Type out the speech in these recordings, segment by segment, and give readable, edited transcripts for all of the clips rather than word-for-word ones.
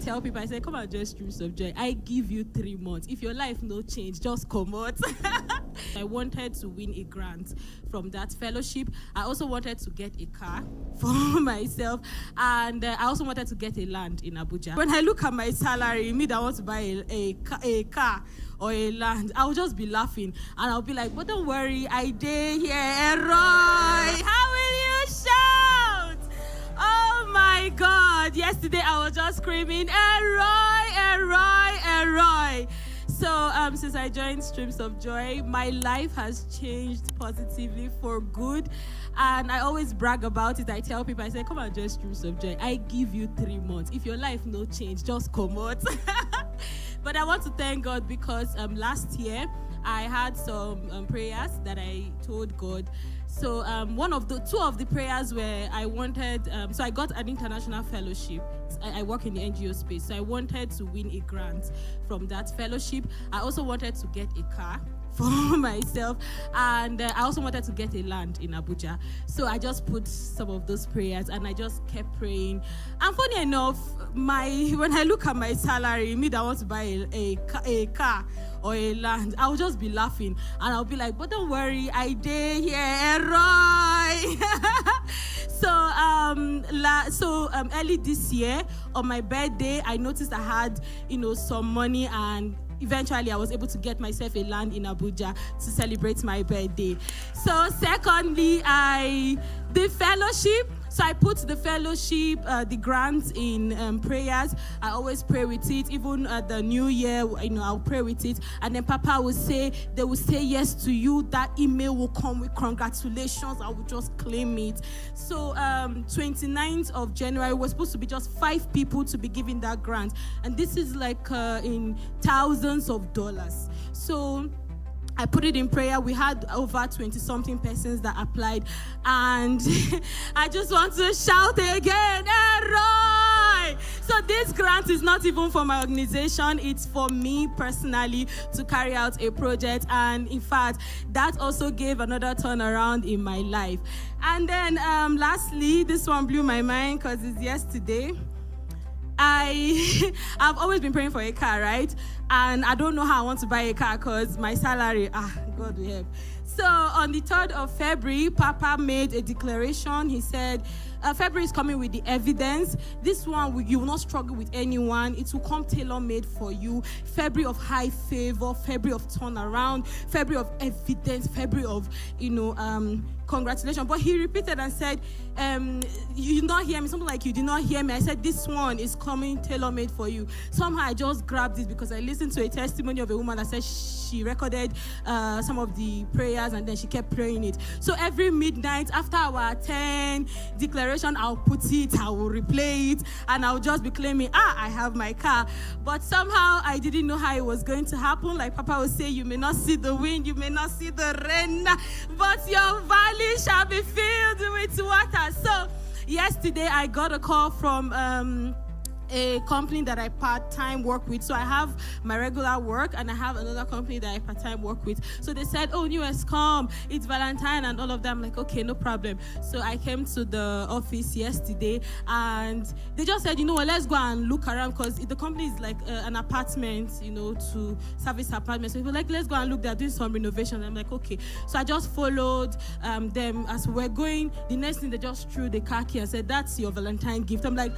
tell people, I say, come and join Streams of Joy. I give you 3 months. If your life no change, just come out. I wanted to win a grant from that fellowship. I also wanted to get a car for myself. And I also wanted to get a land in Abuja. When I look at my salary, me that want to buy a car or a land, I'll just be laughing. And I'll be like, but don't worry, I did here, Roy. How will you shout? Oh my God. Yesterday I was just screaming, Roy. So since I joined Streams of Joy, my life has changed positively for good. And I always brag about it. I tell people, I say, come and join Streams of Joy. I give you 3 months. If your life no change, just come out. But I want to thank God because last year I had some prayers that I told God. So two of the prayers where I wanted, so I got an international fellowship. I work in the NGO space, so I wanted to win a grant from that fellowship. I also wanted to get a car for myself, and I also wanted to get a land in Abuja. So I just put some of those prayers and I just kept praying. And funny enough, when I look at my salary, me that want to buy a car or a land, I'll just be laughing and I'll be like, but don't worry, I did here, Roy. So early this year on my birthday, I noticed I had some money, and eventually I was able to get myself a land in Abuja to celebrate my birthday. So secondly, the fellowship. So I put the fellowship, the grants in prayers. I always pray with it. Even at the new year, I'll pray with it. And then Papa will say, they will say yes to you. That email will come with congratulations. I will just claim it. So 29th of January, we're supposed to be just 5 people to be giving that grant. And this is like in thousands of dollars. So I put it in prayer. We had over 20-something persons that applied. And I just want to shout again, Roy! So this grant is not even for my organization. It's for me personally to carry out a project. And in fact, that also gave another turnaround in my life. And then lastly, this one blew my mind because it's yesterday. I've always been praying for a car, right? And I don't know how I want to buy a car because my salary, God will help. So on the 3rd of February, Papa made a declaration. He said, February is coming with the evidence. This one, you will not struggle with anyone. It will come tailor-made for you. February of high favor, February of turnaround, February of evidence, February of, congratulations. But he repeated and said, you did not hear me. Something like, you did not hear me. I said, this one is coming tailor-made for you. Somehow I just grabbed it because I listened to a testimony of a woman that said she recorded some of the prayers and then she kept praying it. So every midnight after our 10 declaration, I'll put it, I will replay it, and I'll just be claiming, I have my car. But somehow I didn't know how it was going to happen. Like Papa would say, you may not see the wind, you may not see the rain, but your valley shall be filled with water. So yesterday I got a call from a company that I part-time work with. So I have my regular work and I have another company that I part-time work with. So they said, oh, New Year's come, it's Valentine and all of that. I'm like, okay, no problem. So I came to the office yesterday and they just said, let's go and look around because the company is like an apartment, to service apartments. So they were like, let's go and look, they're doing some renovation. I'm like, okay. So I just followed them as we were going. The next thing, they just threw the car key and said, that's your Valentine gift. I'm like,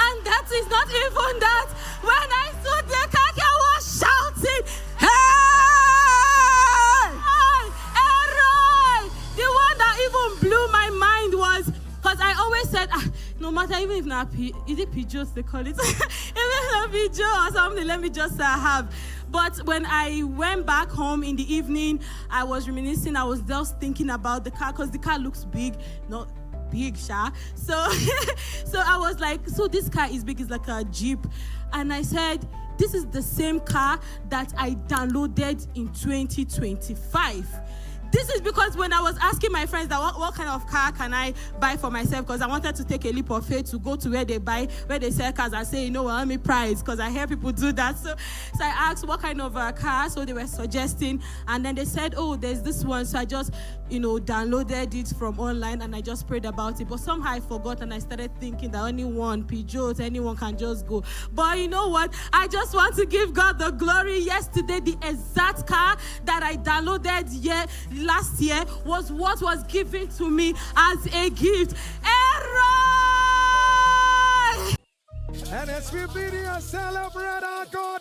and that is not even that. When I saw the car, I was shouting, hey, Roy! The one that even blew my mind was, because I always said, no matter, even if not, is it Peugeot they call it? Even not Peugeot or something, let me just have. But when I went back home in the evening, I was reminiscing, I was just thinking about the car, because the car looks big, not big, Sha. So I was like, so this car is big, it's like a Jeep. And I said, this is the same car that I downloaded in 2025. This is because when I was asking my friends that what kind of car can I buy for myself, because I wanted to take a leap of faith to go to where they sell cars and say, let me price, because I hear people do that. So I asked what kind of car, so they were suggesting, and then they said, there's this one. So I just, downloaded it from online and I just prayed about it. But somehow I forgot and I started thinking that only one Peugeot, anyone can just go. But you know what? I just want to give God the glory. Yesterday, the exact car that I downloaded last year was what was given to me as a gift. NSPPD, celebrate our God.